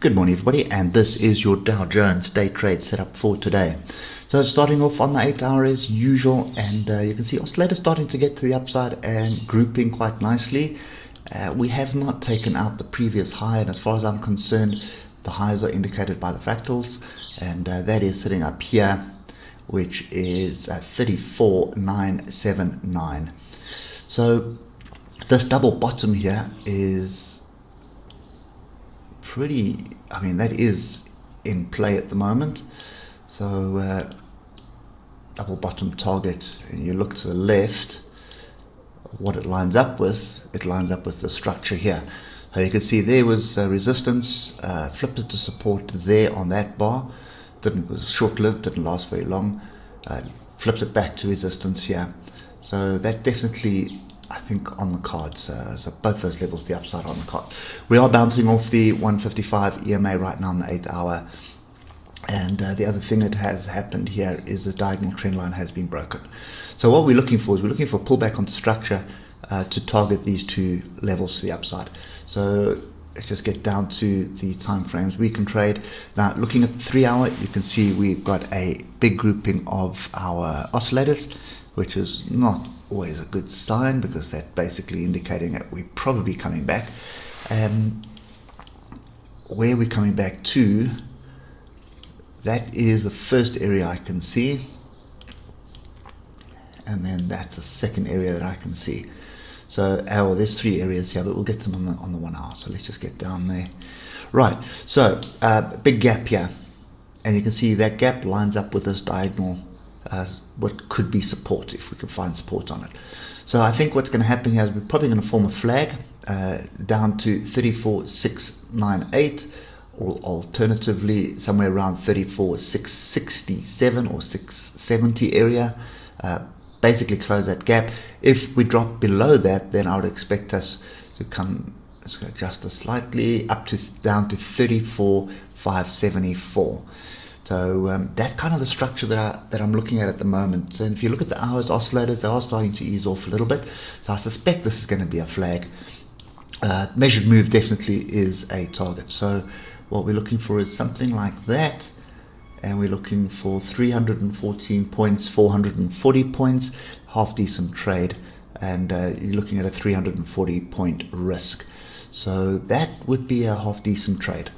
Good morning, everybody, and this is your Dow Jones day trade setup for today. So starting off on the 8 hour as usual, and you can see oscillator starting to get to the upside and grouping quite nicely. We have not taken out the previous high, and as far as I'm concerned, the highs are indicated by the fractals, and that is sitting up here, which is 34,979. So this double bottom here is pretty, that is in play at the moment. So double bottom target, and you look to the left, what it lines up with the structure here. So you can see there was resistance, flipped it to support there on that bar. It was short-lived, didn't last very long. Flipped it back to resistance here. So that definitely, I think, on the cards. So both those levels, the upside on the card. We are bouncing off the 155 EMA right now on the 8 hour. And the other thing that has happened here is the diagonal trend line has been broken. So what we're looking for is we're looking for a pullback on structure to target these two levels to the upside. So let's just get down to the time frames we can trade. Now, looking at the 3 hour, you can see we've got a big grouping of our oscillators, which is not always a good sign, because that's basically indicating that we're probably coming back. Where we're coming back to, that is the first area I can see, and then that's the second area that I can see. So there's 3 areas here, but we'll get them on the 1 hour. So let's just get down there. Right, so big gap here, and you can see that gap lines up with this diagonal, what could be support, if we can find support on it. So I think what's going to happen here is we're probably going to form a flag down to 34,698, or alternatively somewhere around 34,667 or 670 area. Basically close that gap. If we drop below that, then I would expect us to come, let's go adjust this slightly, down to 34,574. So that's kind of the structure that I'm looking at the moment. And if you look at the hours oscillators, they are starting to ease off a little bit. So I suspect this is going to be a flag. Measured move definitely is a target. So what we're looking for is something like that. And we're looking for 314 points, 440 points, half decent trade. And you're looking at a 340 point risk. So that would be a half decent trade.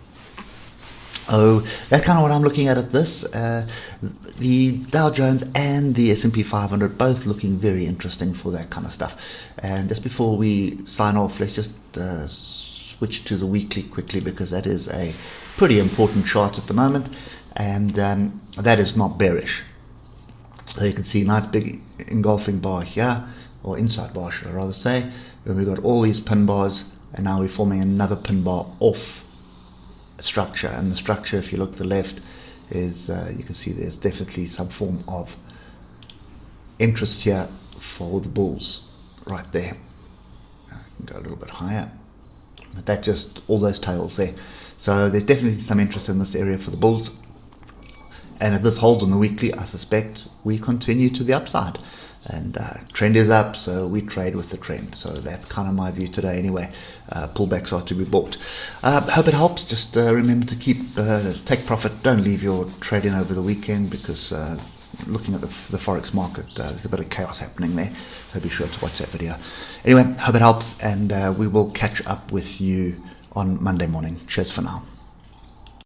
Oh, that's kind of what I'm looking at this. The Dow Jones and the S&P 500 both looking very interesting for that kind of stuff. And just before we sign off, let's just switch to the weekly quickly, because that is a pretty important chart at the moment, and that is not bearish. So you can see nice big engulfing bar here, or inside bar should I rather say, and we've got all these pin bars, and now we're forming another pin bar off structure. And the structure, if you look to the left, is you can see there's definitely some form of interest here for the bulls right there. I can go a little bit higher, but that just all those tails there. So there's definitely some interest in this area for the bulls, and if this holds on the weekly, I suspect we continue to the upside. And trend is up, so we trade with the trend. So that's kind of my view today anyway. Pullbacks are to be bought. Hope it helps. Just remember to take profit. Don't leave your trading over the weekend, because looking at the forex market, there's a bit of chaos happening there. So be sure to watch that video. Anyway, hope it helps, and we will catch up with you on Monday morning. Cheers for now.